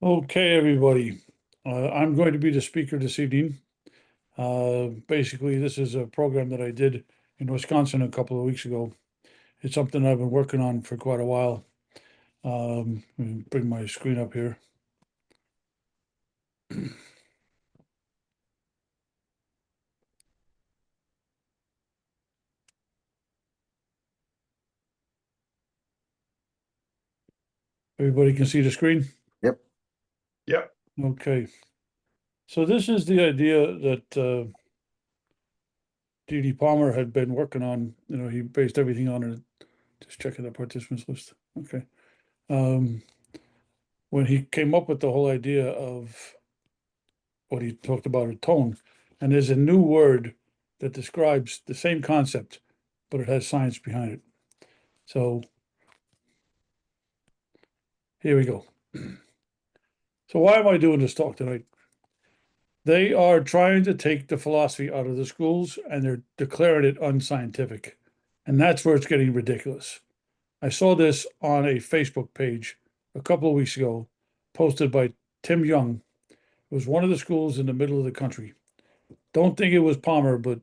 Okay, everybody. I'm going to be the speaker this evening. Basically, this is a program that I did in Wisconsin a couple of weeks ago. It's something I've been working on for quite a while. Let me bring my screen up here. Everybody can see the screen? Yep. Yep. Okay. So this is the idea that D.D. Palmer had been working on. He based everything on it. Just checking the participants list. Okay. When he came up with the whole idea of what he talked about a tone, and there's a new word that describes the same concept, but it has science behind it. So here we go. So why am I doing this talk tonight? They are trying to take the philosophy out of the schools and they're declaring it unscientific. And that's where it's getting ridiculous. I saw this on a Facebook page a couple of weeks ago, posted by Tim Young. It was one of the schools in the middle of the country. Don't think it was Palmer, but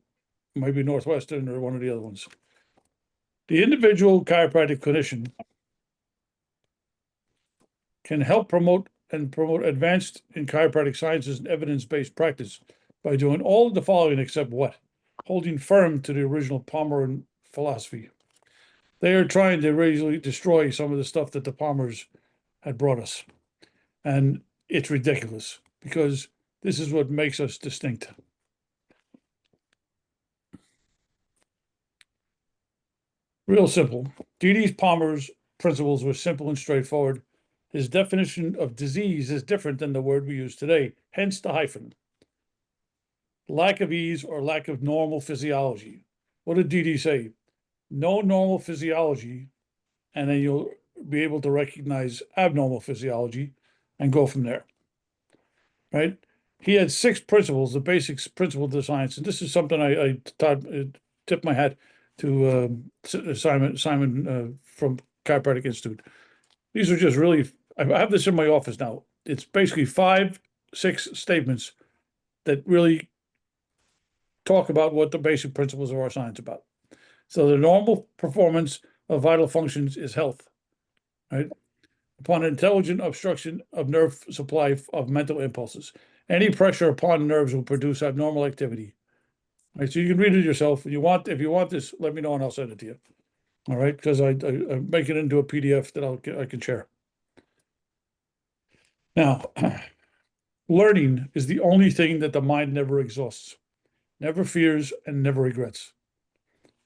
maybe Northwestern or one of the other ones. The individual chiropractic clinician can help promote advanced in chiropractic sciences and evidence-based practice by doing all of the following except what? Holding firm to the original Palmerian philosophy. They are trying to really destroy some of the stuff that the Palmers had brought us. And it's ridiculous because this is what makes us distinct. Real simple. D.D. Palmer's principles were simple and straightforward. His definition of disease is different than the word we use today, hence the hyphen. Lack of ease or lack of normal physiology. What did D.D. say? No normal physiology, and then you'll be able to recognize abnormal physiology and go from there, right? He had 6 principles, the basic principle of the science, and this is something I tip my hat to Simon from Chiropractic Institute. These are just really, I have this in my office now. It's basically 5, 6 statements that really talk about what the basic principles of our science about. So the normal performance of vital functions is health, right? Upon intelligent obstruction of nerve supply of mental impulses. Any pressure upon nerves will produce abnormal activity. Right, so you can read it yourself. If you want this, let me know and I'll send it to you. All right, because I make it into a PDF that I can share. Now, learning is the only thing that the mind never exhausts, never fears, and never regrets.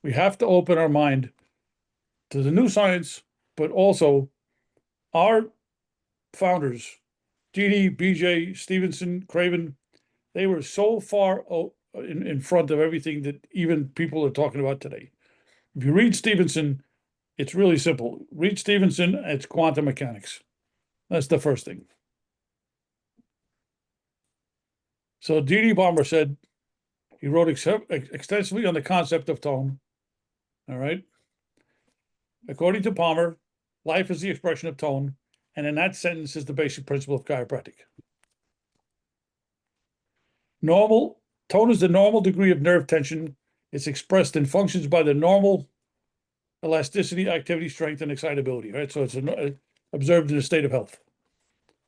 We have to open our mind to the new science, but also our founders, D.D., B.J., Stevenson, Craven, they were so far in front of everything that even people are talking about today. If you read Stevenson, it's really simple. Read Stevenson, it's quantum mechanics. That's the first thing. So D.D. Palmer said he wrote extensively on the concept of tone. All right. According to Palmer, life is the expression of tone, and in that sentence is the basic principle of chiropractic. Tone is the normal degree of nerve tension. It's expressed in functions by the normal elasticity, activity, strength, and excitability, right? So it's observed in a state of health.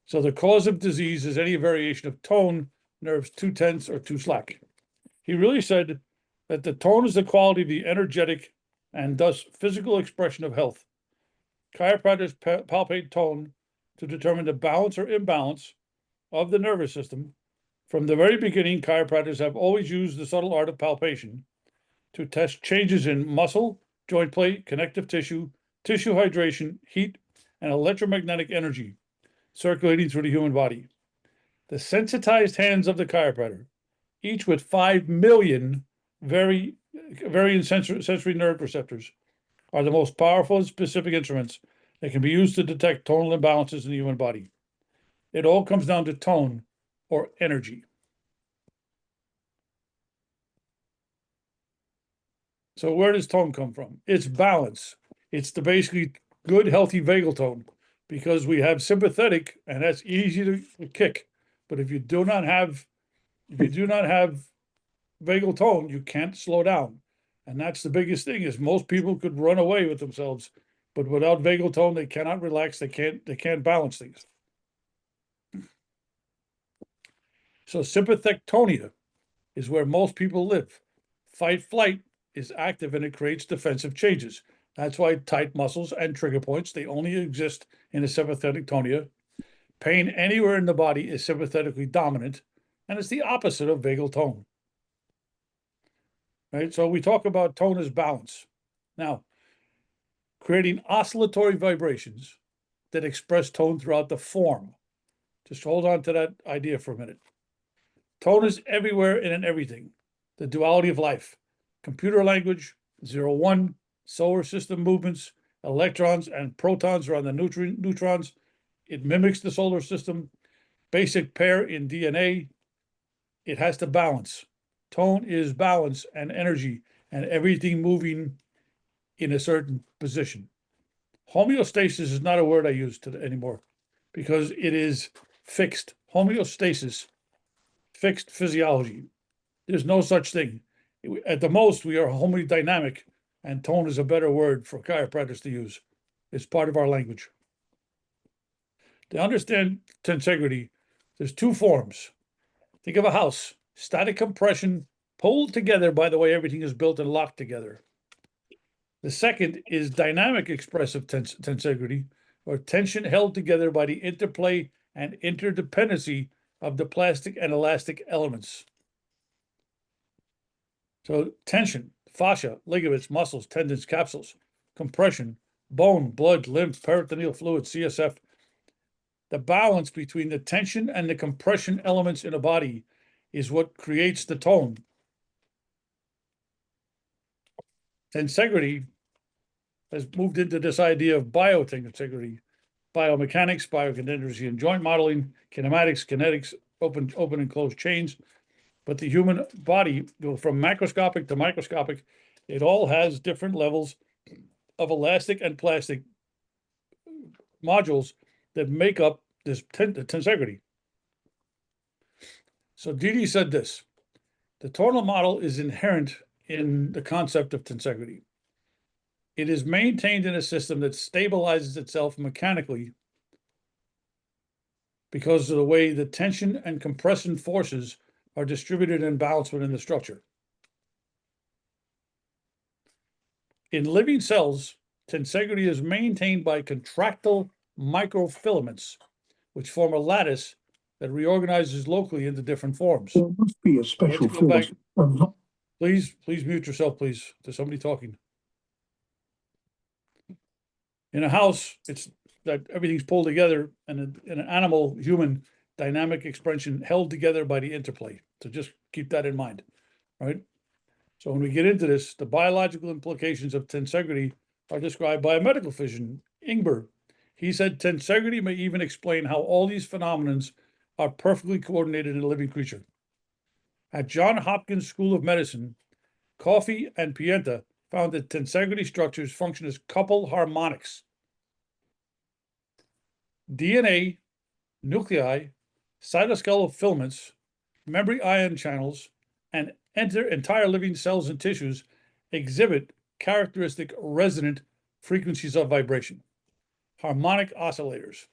So the cause of disease is any variation of tone, nerves too tense or too slack. He really said that the tone is the quality of the energetic and thus physical expression of health. Chiropractors palpate tone to determine the balance or imbalance of the nervous system. From the very beginning, chiropractors have always used the subtle art of palpation to test changes in muscle, joint plate, connective tissue, tissue hydration, heat, and electromagnetic energy circulating through the human body. The sensitized hands of the chiropractor, each with 5 million varying sensory nerve receptors, are the most powerful and specific instruments that can be used to detect tonal imbalances in the human body. It all comes down to tone or energy. So where does tone come from? It's balance. It's basically good, healthy vagal tone, because we have sympathetic, and that's easy to kick. But if you do not have vagal tone, you can't slow down. And that's the biggest thing, is most people could run away with themselves, but without vagal tone, they cannot relax, they can't balance things. So sympathectonia is where most people live. Fight flight is active and it creates defensive changes. That's why tight muscles and trigger points, they only exist in a sympathetic tonia. Pain anywhere in the body is sympathetically dominant, and it's the opposite of vagal tone. Right? So we talk about tone as balance. Now, creating oscillatory vibrations that express tone throughout the form. Just hold on to that idea for a minute. Tone is everywhere and in everything. The duality of life. Computer language, 0-1, solar system movements, electrons and protons around the neutrons. It mimics the solar system. Basic pair in DNA. It has to balance. Tone is balance and energy and everything moving in a certain position. Homeostasis is not a word I use anymore, because it is fixed. Homeostasis, fixed physiology. There's no such thing. At the most, we are homodynamic, and tone is a better word for chiropractors to use. It's part of our language. To understand tensegrity, there's two forms. Think of a house, static compression pulled together by the way everything is built and locked together. The second is dynamic expressive tensegrity, or tension held together by the interplay and interdependency of the plastic and elastic elements. So tension, fascia, ligaments, muscles, tendons, capsules. Compression, bone, blood, lymph, peritoneal fluid, CSF. The balance between the tension and the compression elements in a body is what creates the tone. Tensegrity has moved into this idea of biotensegrity, biomechanics, biokinetic and joint modeling, kinematics, kinetics, open and closed chains. But the human body, from macroscopic to microscopic, it all has different levels of elastic and plastic modules that make up this tensegrity. So Didi said this: the tonal model is inherent in the concept of tensegrity. It is maintained in a system that stabilizes itself mechanically because of the way the tension and compression forces are distributed and balanced within the structure. In living cells, tensegrity is maintained by contractile microfilaments, which form a lattice that reorganizes locally into different forms. There must be a special force. Please mute yourself, please. There's somebody talking. In a house, it's that everything's pulled together, and in an animal, human, dynamic expression held together by the interplay. So just keep that in mind, right? So when we get into this, the biological implications of tensegrity are described by a medical physician, Ingber. He said tensegrity may even explain how all these phenomena are perfectly coordinated in a living creature. At Johns Hopkins School of Medicine, Coffey and Pienta found that tensegrity structures function as coupled harmonics. DNA, nuclei, cytoskeletal filaments, memory ion channels, and entire living cells and tissues exhibit characteristic resonant frequencies of vibration, harmonic oscillators.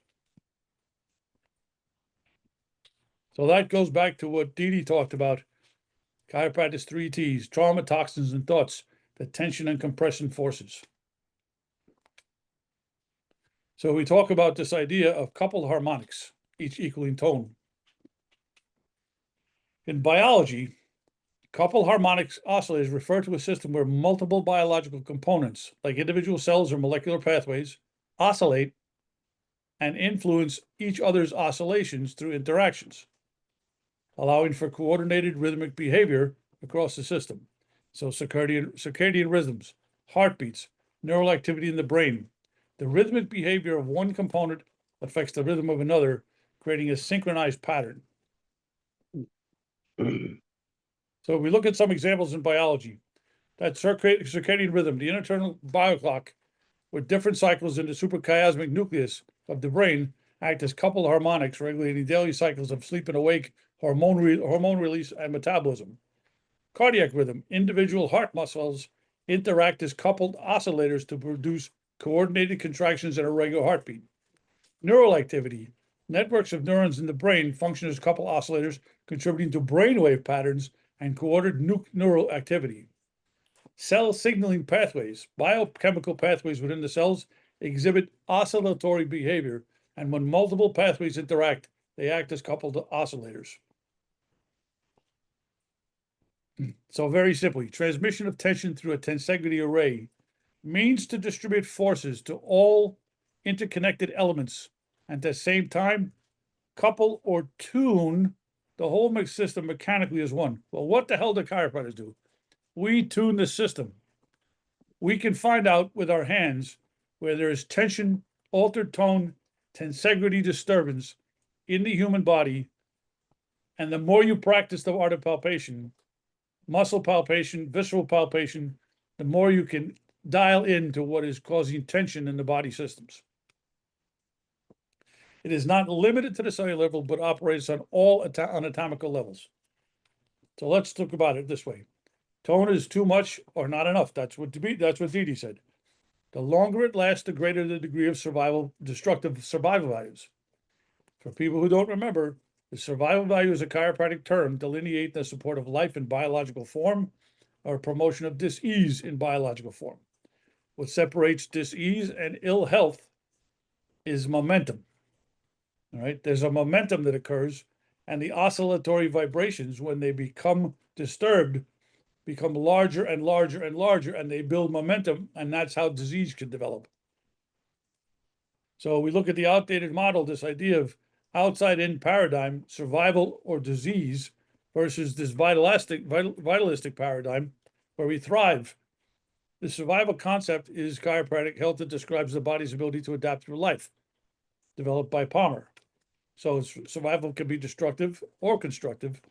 So that goes back to what Didi talked about, chiropractic's 3 T's, trauma, toxins, and thoughts, the tension and compression forces. So we talk about this idea of coupled harmonics, each equaling tone. In biology, coupled harmonics oscillators refer to a system where multiple biological components, like individual cells or molecular pathways, oscillate and influence each other's oscillations through interactions, allowing for coordinated rhythmic behavior across the system. So circadian rhythms, heartbeats, neural activity in the brain. The rhythmic behavior of one component affects the rhythm of another, creating a synchronized pattern. So we look at some examples in biology. That circadian rhythm, the internal bioclock, where different cycles in the suprachiasmatic nucleus of the brain act as coupled harmonics, regulating daily cycles of sleep and awake, hormone release, and metabolism. Cardiac rhythm. Individual heart muscles interact as coupled oscillators to produce coordinated contractions and a regular heartbeat. Neural activity. Networks of neurons in the brain function as coupled oscillators, contributing to brainwave patterns and coordinated neural activity. Cell signaling pathways. Biochemical pathways within the cells exhibit oscillatory behavior, and when multiple pathways interact, they act as coupled oscillators. So very simply, transmission of tension through a tensegrity array means to distribute forces to all interconnected elements and at the same time couple or tune the whole mixed system mechanically as one. Well, what the hell do chiropractors do? We tune the system. We can find out with our hands where there is tension, altered tone, tensegrity disturbance in the human body. And the more you practice the art of palpation, muscle palpation, visceral palpation, the more you can dial into what is causing tension in the body systems. It is not limited to the cellular level, but operates on all anatomical levels. So let's talk about it this way. Tone is too much or not enough. That's what Didi said. The longer it lasts, the greater the degree of destructive survival values. For people who don't remember, the survival value is a chiropractic term delineating the support of life in biological form or promotion of dis-ease in biological form. What separates dis-ease and ill health is momentum. All right, there's a momentum that occurs, and the oscillatory vibrations, when they become disturbed, become larger and larger and larger, and they build momentum, and that's how disease can develop. So we look at the outdated model, this idea of outside-in paradigm, survival or disease, versus this vitalistic paradigm where we thrive. The survival concept is chiropractic health that describes the body's ability to adapt through life, developed by Palmer. So survival can be destructive or constructive,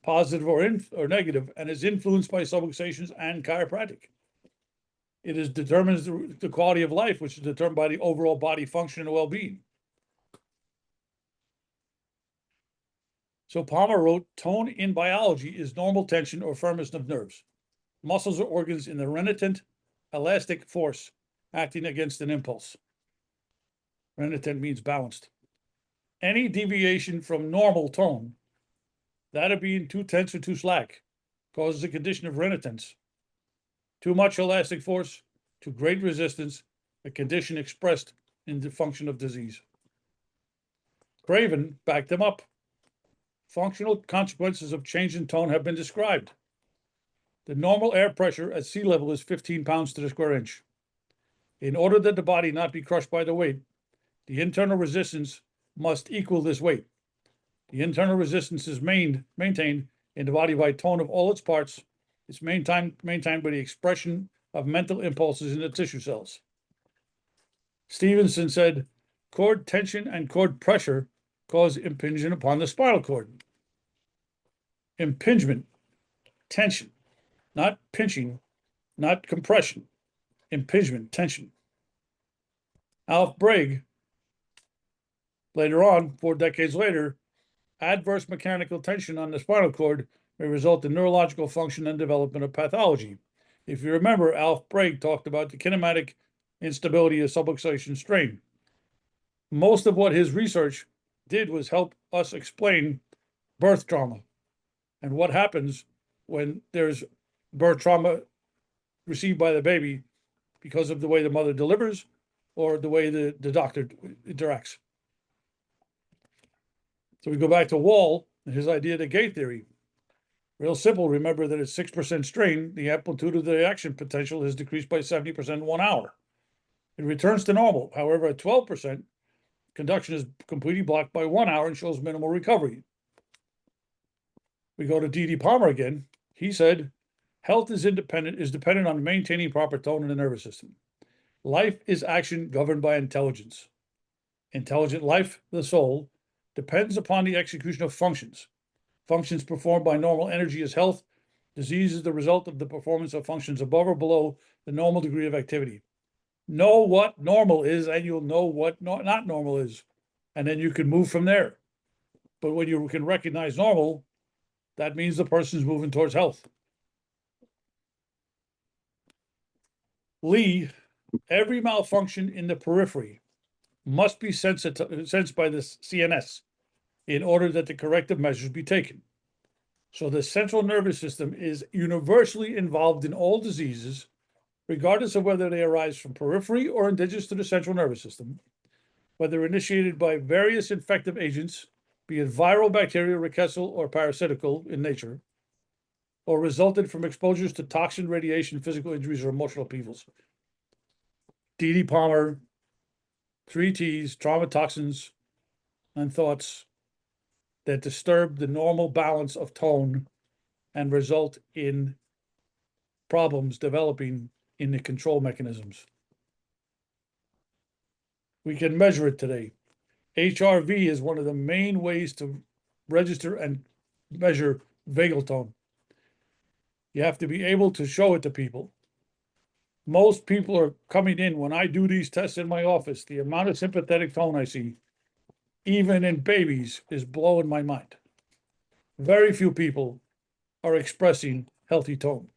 positive or negative, and is influenced by subluxations and chiropractic. It determines the quality of life, which is determined by the overall body function and well-being. So Palmer wrote, tone in biology is normal tension or firmness of nerves, muscles or organs in the renitent elastic force acting against an impulse. Renitent means balanced. Any deviation from normal tone, that of being too tense or too slack, causes a condition of renitence. Too much elastic force, too great resistance, a condition expressed in the function of disease. Craven backed them up. Functional consequences of change in tone have been described. The normal air pressure at sea level is 15 pounds to the square inch. In order that the body not be crushed by the weight, the internal resistance must equal this weight. The internal resistance is maintained in the body by tone of all its parts. It's maintained by the expression of mental impulses in the tissue cells. Stevenson said, cord tension and cord pressure cause impingement upon the spinal cord. Impingement, tension, not pinching, not compression. Impingement, tension. Alf Bragg, later on, 4 decades later, adverse mechanical tension on the spinal cord may result in neurological function and development of pathology. If you remember, Alf Bragg talked about the kinematic instability of subluxation strain. Most of what his research did was help us explain birth trauma and what happens when there's birth trauma received by the baby because of the way the mother delivers or the way the doctor interacts. So we go back to Wall and his idea of the gate theory. Real simple, remember that at 6% strain, the amplitude of the action potential is decreased by 70% in 1 hour. It returns to normal. However, at 12%, conduction is completely blocked by 1 hour and shows minimal recovery. We go to D.D. Palmer again. He said, health is dependent on maintaining proper tone in the nervous system. Life is action governed by intelligence. Intelligent life, the soul, depends upon the execution of functions. Functions performed by normal energy is health. Disease is the result of the performance of functions above or below the normal degree of activity. Know what normal is, and you'll know what not normal is. And then you can move from there. But when you can recognize normal, that means the person's moving towards health. Lee, every malfunction in the periphery must be sensed by the CNS in order that the corrective measures be taken. So the central nervous system is universally involved in all diseases, regardless of whether they arise from periphery or indigenous to the central nervous system, whether initiated by various infective agents, be it viral, bacterial, rickettsial, or parasitical in nature, or resulted from exposures to toxin, radiation, physical injuries, or emotional upheavals. D.D. Palmer, 3Ts, trauma, toxins, and thoughts that disturb the normal balance of tone and result in problems developing in the control mechanisms. We can measure it today. HRV is one of the main ways to register and measure vagal tone. You have to be able to show it to people. Most people are coming in when I do these tests in my office. The amount of sympathetic tone I see, even in babies, is blowing my mind. Very few people are expressing healthy tone.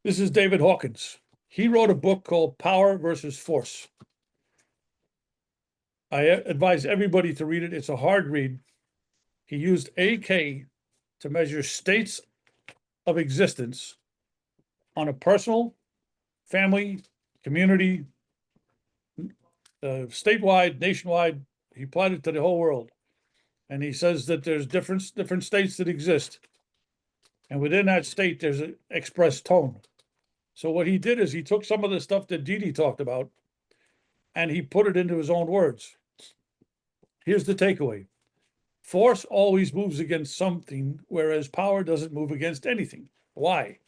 This is David Hawkins. He wrote a book called Power versus Force. I advise everybody to read it. It's a hard read. He used AK to measure states of existence on a personal, family, community, statewide, nationwide. He applied it to the whole world. And he says that there's different states that exist. And within that state, there's an expressed tone. So what he did is he took some of the stuff that Dee talked about and he put it into his own words. Here's the takeaway. Force always moves against something, whereas power doesn't move against anything. Why?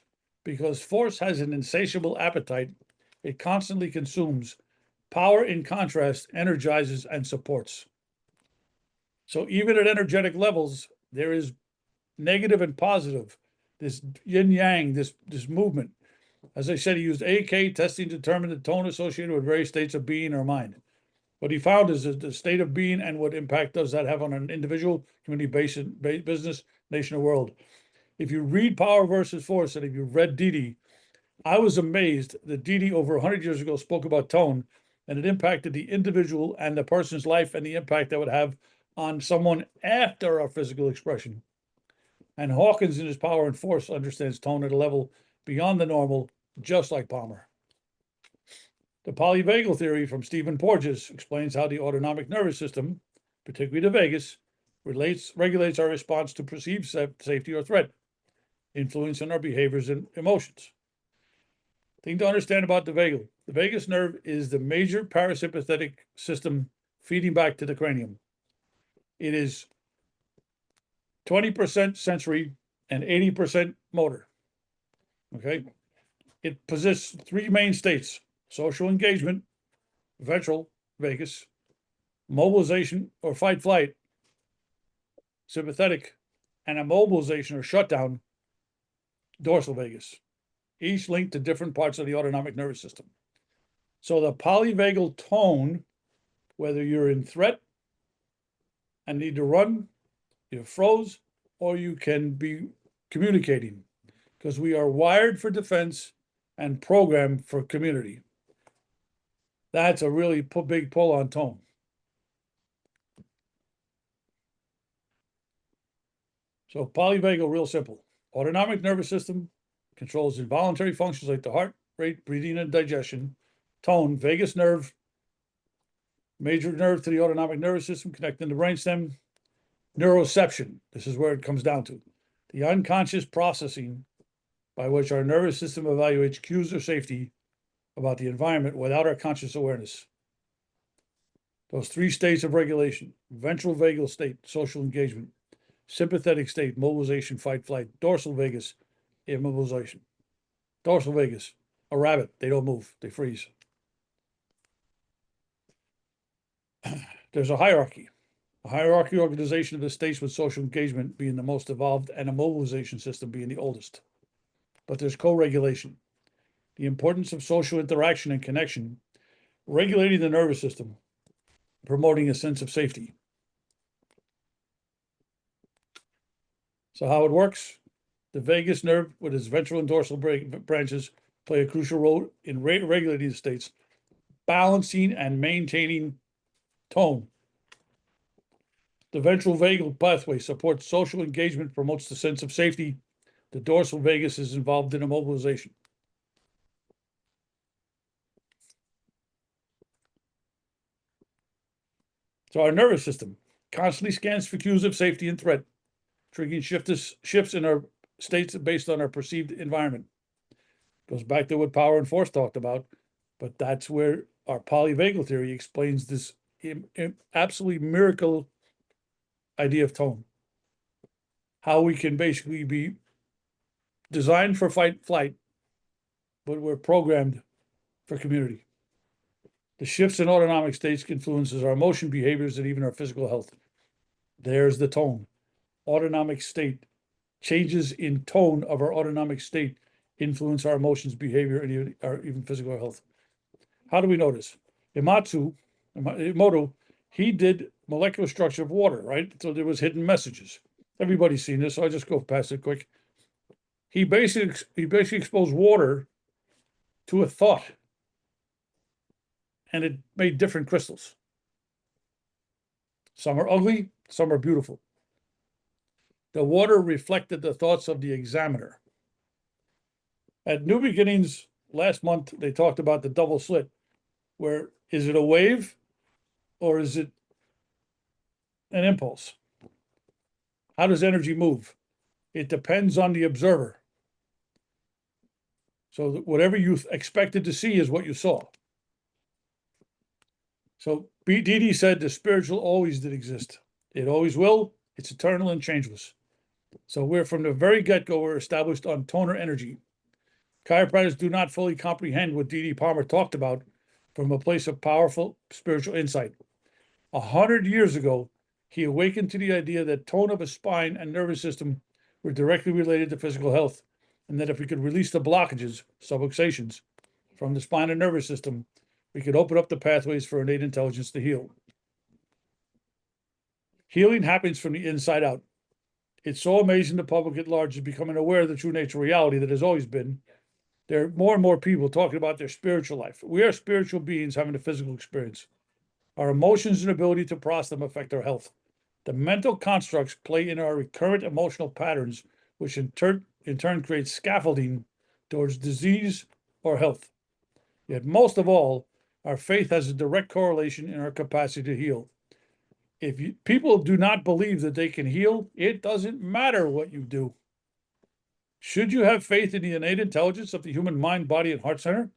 Because force has an insatiable appetite. It constantly consumes. Power, in contrast, energizes and supports. So even at energetic levels, there is negative and positive, this yin-yang, this movement. As I said, he used AK testing to determine the tone associated with various states of being or mind. What he found is that the state of being and what impact does that have on an individual, community, business, nation, or world. If you read Power versus Force, and if you've read Dee, I was amazed that Dee over 100 years ago spoke about tone, and it impacted the individual and the person's life and the impact that would have on someone after a physical expression. And Hawkins in his Power and Force understands tone at a level beyond the normal, just like Palmer. The polyvagal theory from Stephen Porges explains how the autonomic nervous system, particularly the vagus, regulates our response to perceived safety or threat, influencing our behaviors and emotions. Thing to understand about the vagus nerve is the major parasympathetic system feeding back to the cranium. It is 20% sensory and 80% motor. Okay. It possesses three main states: social engagement, ventral vagus, mobilization or fight flight, sympathetic, and immobilization or shutdown, dorsal vagus, each linked to different parts of the autonomic nervous system. So the polyvagal tone, whether you're in threat and need to run, you're froze, or you can be communicating, because we are wired for defense and programmed for community. That's a really big pull on tone. So polyvagal, real simple. Autonomic nervous system controls involuntary functions like the heart rate, breathing, and digestion. Tone, vagus nerve, major nerve to the autonomic nervous system, connecting the brainstem. Neuroception, this is where it comes down to. The unconscious processing by which our nervous system evaluates cues of safety about the environment without our conscious awareness. Those three states of regulation: ventral vagal state, social engagement; sympathetic state, mobilization, fight, flight; dorsal vagus, immobilization. Dorsal vagus, a rabbit, they don't move, they freeze. There's a hierarchy organization of the states, with social engagement being the most evolved and a mobilization system being the oldest. But there's co-regulation. the importance of social interaction and connection, regulating the nervous system, promoting a sense of safety. So how it works? The vagus nerve with its ventral and dorsal branches play a crucial role in regulating the states, balancing and maintaining tone. The ventral vagal pathway supports social engagement, promotes the sense of safety. The dorsal vagus is involved in immobilization. So our nervous system constantly scans for cues of safety and threat, triggering shifts in our states based on our perceived environment. Goes back to what Power and Force talked about, but that's where our polyvagal theory explains this absolutely miracle idea of tone. How we can basically be designed for flight, but we're programmed for community. The shifts in autonomic states influences our emotion, behaviors, and even our physical health. There's the tone. Autonomic state, changes in tone of our autonomic state influence our emotions, behavior, and even physical health. How do we know this? Emoto, he did molecular structure of water, right? So there was hidden messages. Everybody's seen this, so I'll just go past it quick. He basically exposed water to a thought, and it made different crystals. Some are ugly, some are beautiful. The water reflected the thoughts of the examiner. At New Beginnings last month, they talked about the double slit, where is it a wave or is it an impulse? How does energy move? It depends on the observer. So whatever you expected to see is what you saw. So Dee said the spiritual always did exist. It always will. It's eternal and changeless. So we're from the very get-go, we're established on toner energy. Chiropractors do not fully comprehend what D.D. Palmer talked about from a place of powerful spiritual insight. 100 years ago, he awakened to the idea that tone of a spine and nervous system were directly related to physical health, and that if we could release the blockages, subluxations, from the spine and nervous system, we could open up the pathways for innate intelligence to heal. Healing happens from the inside out. It's so amazing the public at large is becoming aware of the true nature of reality that has always been. There are more and more people talking about their spiritual life. We are spiritual beings having a physical experience. Our emotions and ability to process them affect our health. The mental constructs play in our recurrent emotional patterns, which in turn create scaffolding towards disease or health. Yet most of all, our faith has a direct correlation in our capacity to heal. If people do not believe that they can heal, it doesn't matter what you do. Should you have faith in the innate intelligence of the human mind, body, and heart center,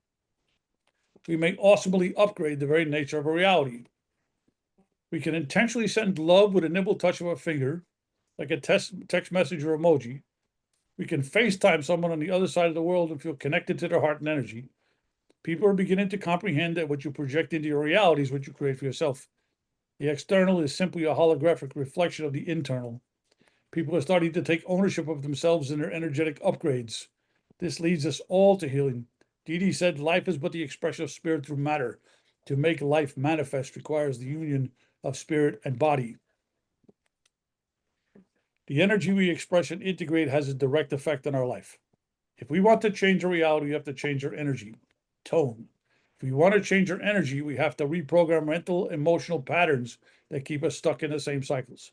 we may awesomely upgrade the very nature of our reality. We can intentionally send love with a nimble touch of our finger, like a text message or emoji. We can FaceTime someone on the other side of the world and feel connected to their heart and energy. People are beginning to comprehend that what you project into your reality is what you create for yourself. The external is simply a holographic reflection of the internal. People are starting to take ownership of themselves and their energetic upgrades. This leads us all to healing. Dee said, life is but the expression of spirit through matter. To make life manifest requires the union of spirit and body. The energy we express and integrate has a direct effect on our life. If we want to change our reality, we have to change our energy, tone. If we want to change our energy, we have to reprogram mental, emotional patterns that keep us stuck in the same cycles.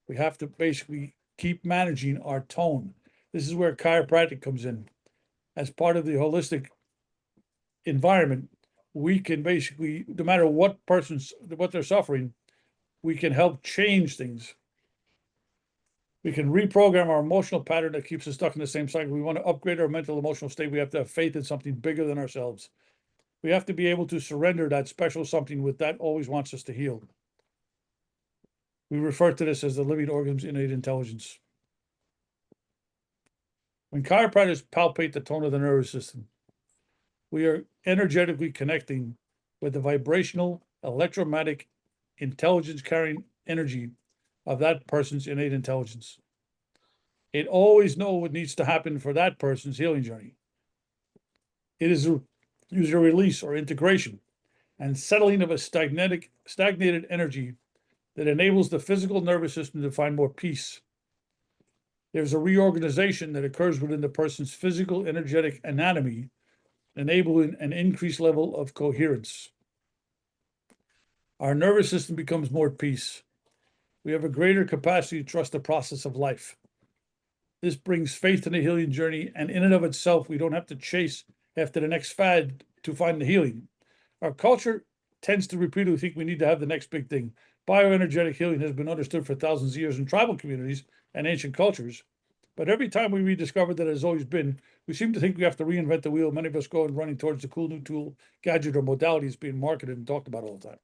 We have to basically keep managing our tone. This is where chiropractic comes in. As part of the holistic environment, we can basically, no matter what they're suffering, we can help change things. We can reprogram our emotional pattern that keeps us stuck in the same cycle. We want to upgrade our mental, emotional state. We have to have faith in something bigger than ourselves. We have to be able to surrender that special something that always wants us to heal. We refer to this as the living organism's innate intelligence. When chiropractors palpate the tone of the nervous system, we are energetically connecting with the vibrational, electromagnetic, intelligence-carrying energy of that person's innate intelligence. It always knows what needs to happen for that person's healing journey. It is a user release or integration and settling of a stagnated energy that enables the physical nervous system to find more peace. There's a reorganization that occurs within the person's physical energetic anatomy, enabling an increased level of coherence. Our nervous system becomes more at peace. We have a greater capacity to trust the process of life. This brings faith in the healing journey, and in and of itself, we don't have to chase after the next fad to find the healing. Our culture tends to repeatedly think we need to have the next big thing. Bioenergetic healing has been understood for thousands of years in tribal communities and ancient cultures. But every time we rediscover that it has always been, we seem to think we have to reinvent the wheel. Many of us go and running towards the cool new tool, gadget, or modality is being marketed and talked about all the time.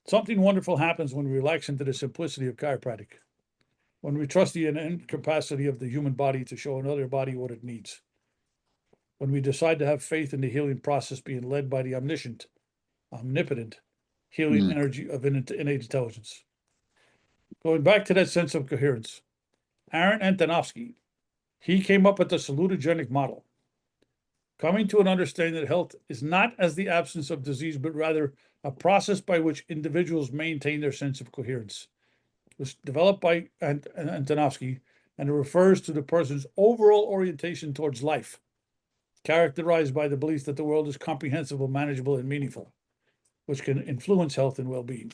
Something wonderful happens when we relax into the simplicity of chiropractic, when we trust the innate capacity of the human body to show another body what it needs, when we decide to have faith in the healing process being led by the omniscient, omnipotent healing energy of innate intelligence. Going back to that sense of coherence, Aaron Antonovsky, he came up with the salutogenic model, coming to an understanding that health is not as the absence of disease, but rather a process by which individuals maintain their sense of coherence. It was developed by Antonovsky, and it refers to the person's overall orientation towards life, characterized by the belief that the world is comprehensible, manageable, and meaningful, which can influence health and well-being.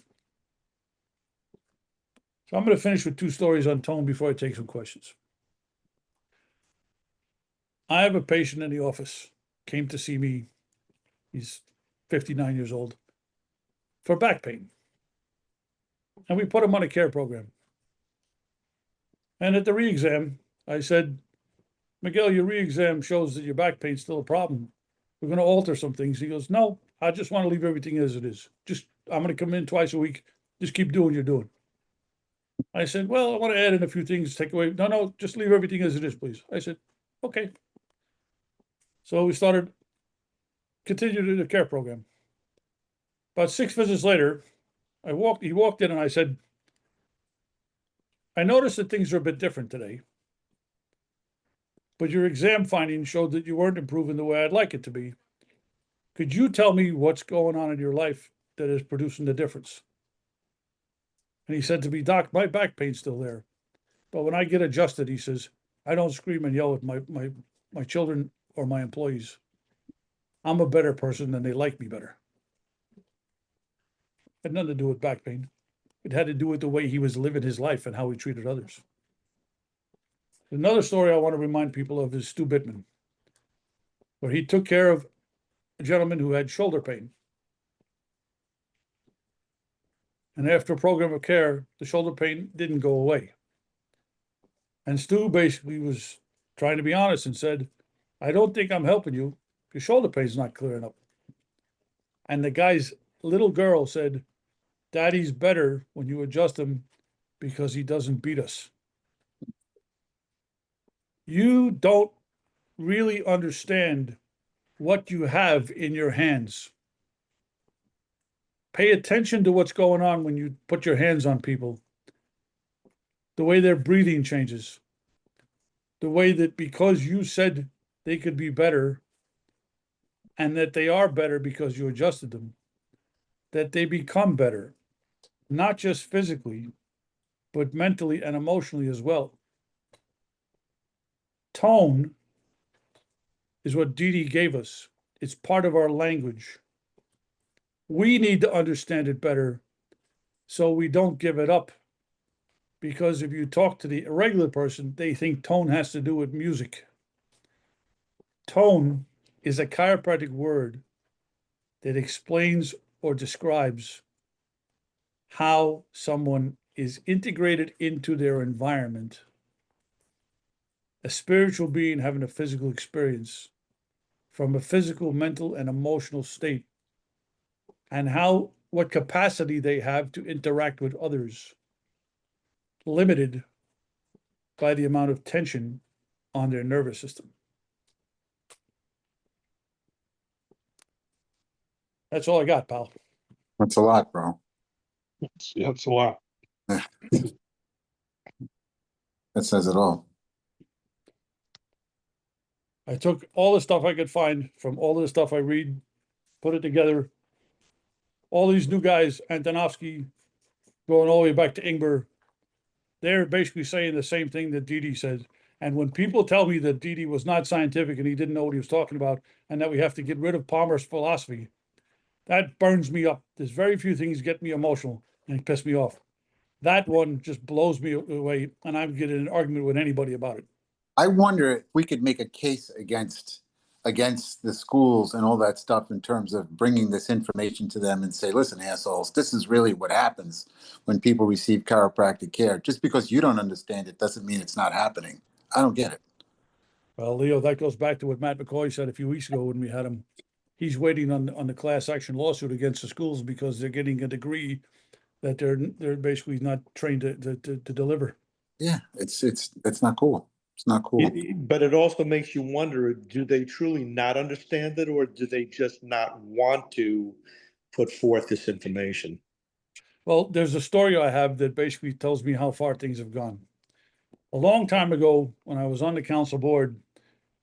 So I'm going to finish with two stories on tone before I take some questions. I have a patient in the office, came to see me. He's 59 years old, for back pain. And we put him on a care program. And at the re-exam, I said, Miguel, your re-exam shows that your back pain's still a problem. We're going to alter some things. He goes, no, I just want to leave everything as it is. I'm going to come in twice a week. Just keep doing what you're doing. I said, well, I want to add in a few things, take away. No, just leave everything as it is, please. I said, okay. So we continued the care program. About 6 visits later, he walked in and I said, I noticed that things are a bit different today, but your exam findings showed that you weren't improving the way I'd like it to be. Could you tell me what's going on in your life that is producing the difference? And he said to me, Doc, my back pain's still there. But when I get adjusted, he says, I don't scream and yell at my children or my employees. I'm a better person and they like me better. It had nothing to do with back pain. It had to do with the way he was living his life and how he treated others. Another story I want to remind people of is Stu Bittman, where he took care of a gentleman who had shoulder pain. And after a program of care, the shoulder pain didn't go away. And Stu basically was trying to be honest and said, I don't think I'm helping you. Your shoulder pain's not clearing up. And the guy's little girl said, Daddy's better when you adjust him because he doesn't beat us. You don't really understand what you have in your hands. Pay attention to what's going on when you put your hands on people. The way their breathing changes. The way that because you said they could be better and that they are better because you adjusted them, that they become better, not just physically, but mentally and emotionally as well. Tone is what Didi gave us. It's part of our language. We need to understand it better so we don't give it up. Because if you talk to the irregular person, they think tone has to do with music. Tone is a chiropractic word that explains or describes how someone is integrated into their environment, a spiritual being having a physical experience from a physical, mental, and emotional state, and what capacity they have to interact with others, limited by the amount of tension on their nervous system. That's all I got, pal. That's a lot, bro. That's a lot. That says it all. I took all the stuff I could find from all of the stuff I read, put it together. All these new guys, Antonovsky, going all the way back to Ingber, they're basically saying the same thing that Didi said. And when people tell me that Didi was not scientific and he didn't know what he was talking about, and that we have to get rid of Palmer's philosophy, that burns me up. There's very few things get me emotional and piss me off. That one just blows me away, and I'm getting an argument with anybody about it. I wonder if we could make a case against the schools and all that stuff in terms of bringing this information to them and say, listen, assholes, this is really what happens when people receive chiropractic care. Just because you don't understand it doesn't mean it's not happening. I don't get it. Well, Leo, that goes back to what Matt McCoy said a few weeks ago when we had him. He's waiting on the class action lawsuit against the schools because they're getting a degree that they're basically not trained to deliver. Yeah, it's not cool. It's not cool. But it also makes you wonder, do they truly not understand it, or do they just not want to put forth this information? Well, there's a story I have that basically tells me how far things have gone. A long time ago, when I was on the council board,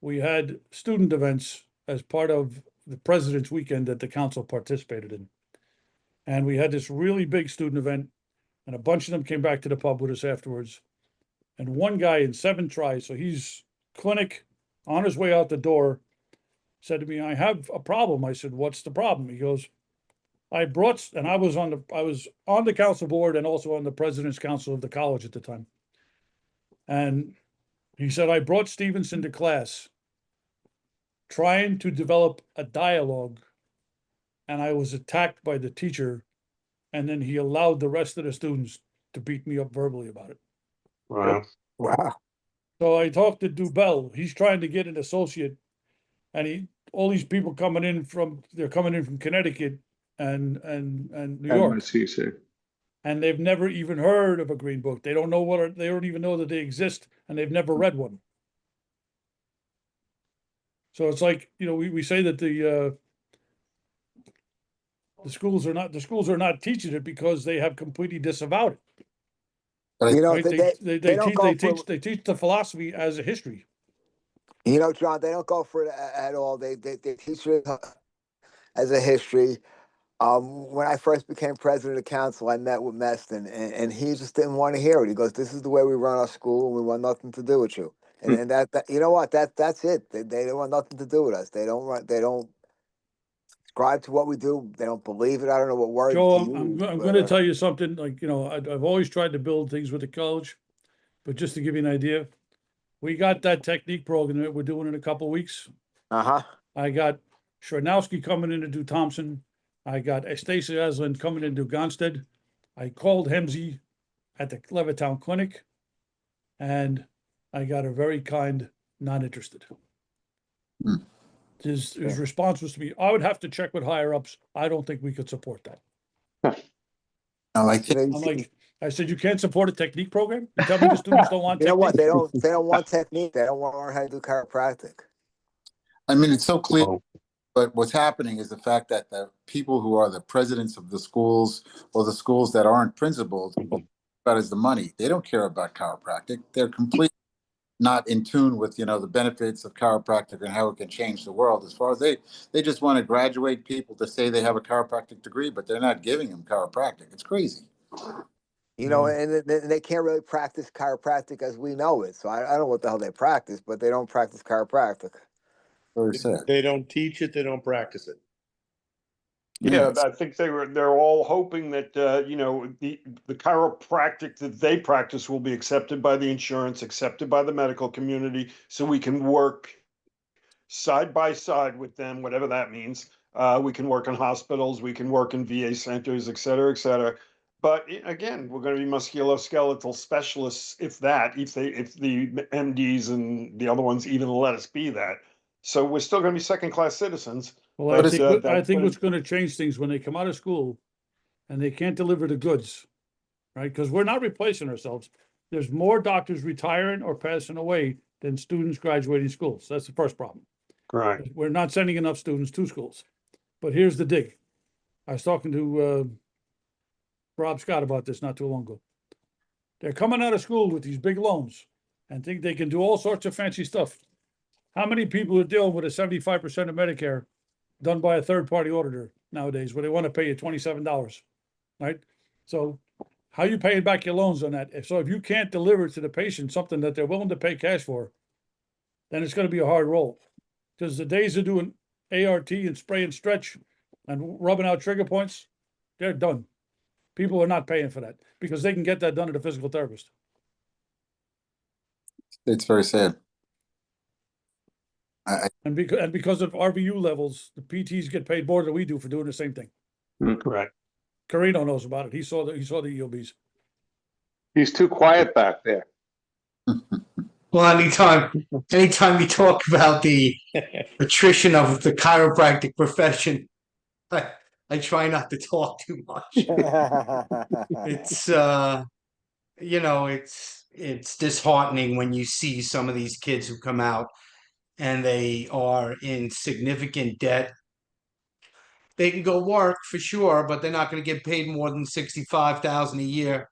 we had student events as part of the President's Weekend that the council participated in. And we had this really big student event, and a bunch of them came back to the pub with us afterwards. And one guy in 7 tries, so he's clinic on his way out the door, said to me, I have a problem. I said, what's the problem? He goes, I was on the council board and also on the president's council of the college at the time. And he said, I brought Stevenson to class trying to develop a dialogue, and I was attacked by the teacher, and then he allowed the rest of the students to beat me up verbally about it. Wow. Wow. So I talked to Dubell. He's trying to get an associate, and all these people they're coming in from Connecticut and New York, and they've never even heard of a green book. They don't know they don't even know that they exist, and they've never read one. So it's like, we say that the schools are not teaching it because they have completely disavowed it. Right? They don't go for, They teach the philosophy as a history. John, they don't go for it at all. They teach it as a history. When I first became president of council, I met with Meston, and he just didn't want to hear it. He goes, "This is the way we run our school, and we want nothing to do with you." And that you know what? That's it. They don't want nothing to do with us. They don't subscribe to what we do. They don't believe it. I don't know what word Joe, to I'm use, going but, to tell you something. Like, I've always tried to build things with the college, but just to give you an idea, we got that technique program that we're doing in a couple of weeks. Uh-huh. I got Shranowski coming in to do Thompson. I got Stacey Aslan coming in to do Gonstead. I called Hemsey at the Levittown Clinic, and I got a very kind, not interested. Hmm. His response was to me, I would have to check with higher ups. I don't think we could support that. I like it. I'm like, I said, you can't support a technique program? You tell me the students don't want You know technique? what? They don't want technique. They don't want to learn how to do chiropractic. I mean, it's so clear. Oh. But what's happening is the fact that the people who are the presidents of the schools or the schools that aren't principals, that is the money. They don't care about chiropractic. They're completely not in tune with, the benefits of chiropractic and how it can change the world. As far as they just want to graduate people to say they have a chiropractic degree, but they're not giving them chiropractic. It's crazy. And they can't really practice chiropractic as we know it. So I don't know what the hell they practice, but they don't practice chiropractic. Very sad. They don't teach it, they don't practice it. Yeah, I think they're all hoping that the chiropractic that they practice will be accepted by the insurance, accepted by the medical community, so we can work side by side with them, whatever that means. We can work in hospitals, we can work in VA centers, et cetera, et cetera. But again, we're going to be musculoskeletal specialists, if the MDs and the other ones even let us be that. So we're still going to be second-class citizens. Well, But, I think gonna- what's going to change things when they come out of school and they can't deliver the goods, right? Because we're not replacing ourselves. There's more doctors retiring or passing away than students graduating schools. That's the first problem. Right. We're not sending enough students to schools. But here's the dig. I was talking to Rob Scott about this not too long ago. They're coming out of school with these big loans and think they can do all sorts of fancy stuff. How many people are dealing with a 75% of Medicare done by a third-party auditor nowadays, where they want to pay you $27, right? So how you paying back your loans on that? So if you can't deliver to the patient something that they're willing to pay cash for, then it's going to be a hard roll. Because the days of doing ART and spray and stretch and rubbing out trigger points, they're done. People are not paying for that because they can get that done at a physical therapist. It's very sad. And because of RVU levels, the PTs get paid more than we do for doing the same thing. Correct. Carino knows about it. He saw the EOBs. He's too quiet back there. Well, anytime you talk about the attrition of the chiropractic profession, I try not to talk too much. It's it's disheartening when you see some of these kids who come out and they are in significant debt. They can go work for sure, but they're not going to get paid more than $65,000 a year.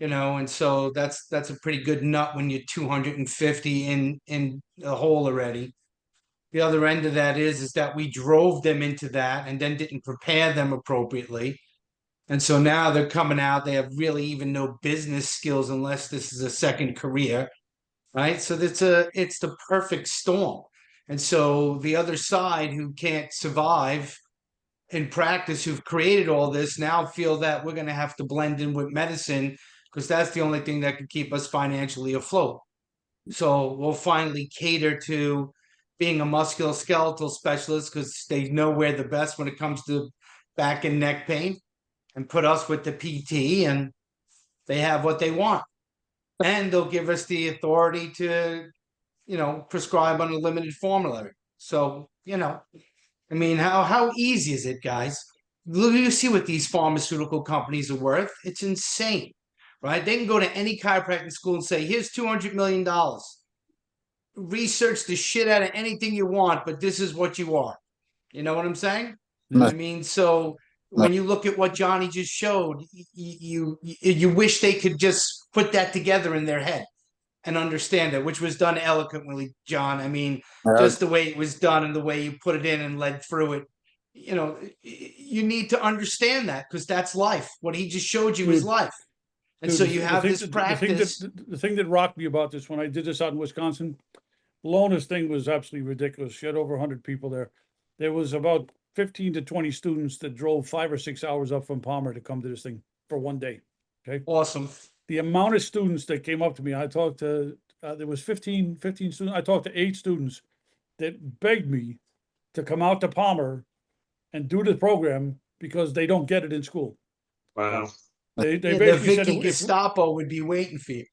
And so that's a pretty good nut when you're 250 in the hole already. The other end of that is that we drove them into that and then didn't prepare them appropriately. And so now they're coming out, they have really even no business skills unless this is a second career, right? So it's the perfect storm. And so the other side who can't survive in practice, who've created all this, now feel that we're going to have to blend in with medicine because that's the only thing that can keep us financially afloat. So we'll finally cater to being a musculoskeletal specialist because they know we're the best when it comes to back and neck pain, and put us with the PT, and they have what they want. And they'll give us the authority to, prescribe on a limited formulary. So, I mean, how easy is it, guys? You see what these pharmaceutical companies are worth. It's insane, right? They can go to any chiropractic school and say, here's $200 million. Research the shit out of anything you want, but this is what you are. You know what I'm saying? No. I mean, so when you look at what Johnny just showed, you wish they could just put that together in their head and understand it, which was done eloquently, John. I mean, just the way it was done and the way you put it in and led through it. You need to understand that because that's life. What he just showed you is life. And so you have this practice. The thing that rocked me about this when I did this out in Wisconsin, Lona's thing was absolutely ridiculous. She had over 100 people there. There was about 15 to 20 students that drove 5 or 6 hours up from Palmer to come to this thing for one day. Okay. Awesome. The amount of students that came up to me, I talked to, there was 15 students. I talked to 8 students that begged me to come out to Palmer and do the program because they don't get it in school. Wow. They The basically Vicky said, Gestapo would be waiting for you.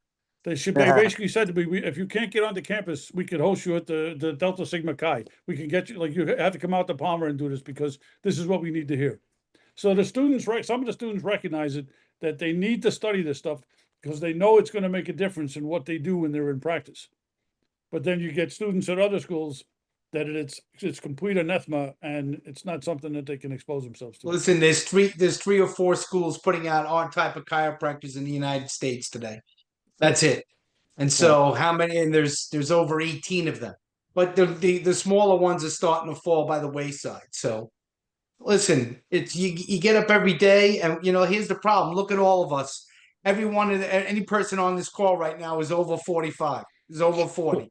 they basically said to me, if you can't get onto campus, we could host you at the Delta Sigma Chi. We can get you, like, you have to come out to Palmer and do this because this is what we need to hear. So the students, some of the students recognize it, that they need to study this stuff because they know it's going to make a difference in what they do when they're in practice. But then you get students at other schools that it's complete anathema and it's not something that they can expose themselves to. Listen, there's 3 or 4 schools putting out our type of chiropractors in the United States today. That's it. And so how many? And there's over 18 of them. But the smaller ones are starting to fall by the wayside. So listen, it's you get up every day, and here's the problem. Look at all of us. Any person on this call right now is over 45. Is over 40.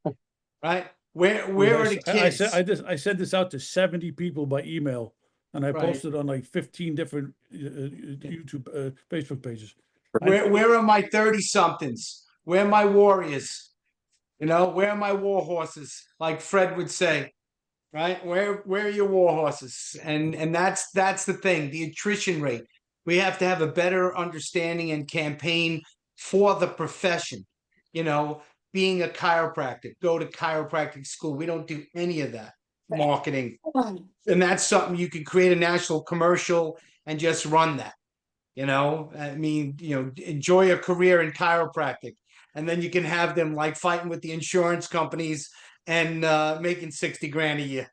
Right? Where are the kids? I sent this out to 70 people by email, and I posted on like 15 different YouTube, Facebook pages. Where are my 30-somethings? Where are my warriors? Where are my war horses? Like Fred would say, right? Where are your war horses? And that's the thing, the attrition rate. We have to have a better understanding and campaign for the profession. Being a chiropractor, go to chiropractic school. We don't do any of that marketing. And that's something you can create a national commercial and just run that. I mean, enjoy a career in chiropractic. And then you can have them like fighting with the insurance companies and making $60,000 a year.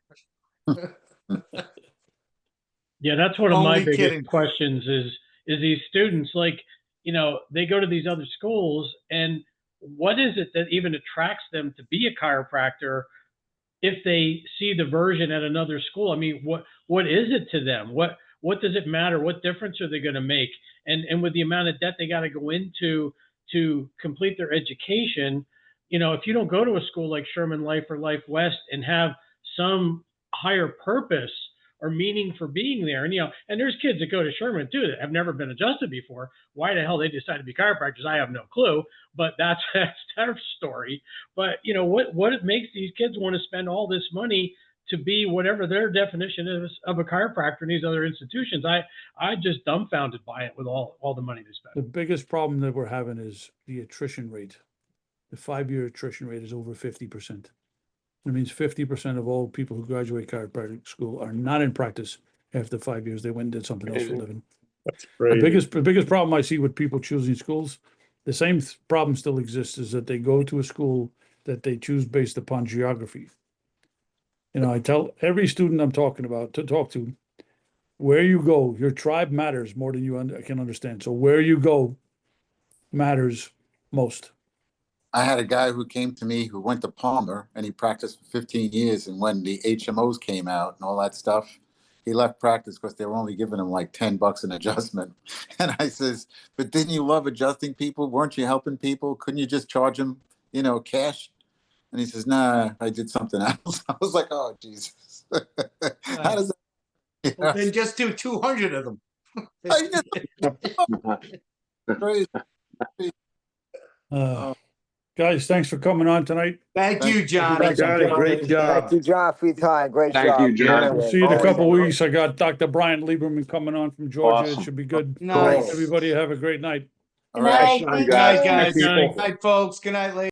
Yeah, that's one of my Only biggest kidding. questions is these students, like, they go to these other schools, and what is it that even attracts them to be a chiropractor if they see the version at another school. I mean, what is it to them? What does it matter? What difference are they going to make? And with the amount of debt they got to go into to complete their education, you know, if you don't go to a school like Sherman Life or Life West and have some higher purpose or meaning for being there, and you know, and there's kids that go to Sherman too that have never been adjusted before. Why the hell they decided to be chiropractors, I have no clue. But that's their story. But you know, what it makes these kids want to spend all this money to be whatever their definition is of a chiropractor in these other institutions. I just dumbfounded by it with all the money they spend. The biggest problem that we're having is the attrition rate. The 5-year attrition rate is over 50%. That means 50% of all people who graduate chiropractic school are not in practice after 5 years. They went and did something else for a Amazing. living. That's The great. biggest problem I see with people choosing schools, the same problem still exists, is that they go to a school that they choose based upon geography. You know, I tell every student I'm talking about to talk to, where you go, your tribe matters more than you can understand. So where you go matters most. I had a guy who came to me who went to Palmer and he practiced for 15 years. And when the HMOs came out and all that stuff, he left practice because they were only giving him like $10 an adjustment. And I says, but didn't you love adjusting people? Weren't you helping people? Couldn't you just charge them, you know, cash? And he says, nah, I did something else. I was like, oh, Jesus. How does that? Well, then just do 200 of them. Crazy. Guys, thanks for coming on tonight. Thank you, Johnny. Johnny, great Thank job. you, John, for your time. Great Thank job. you, John. We'll see you in a Always. couple of weeks. I got Dr. Brian Lieberman coming on from Georgia. It Awesome. should be good. Nice. Everybody have a great night. All right. Good Good night, guys. Thank you. Good night, folks. Good night, ladies.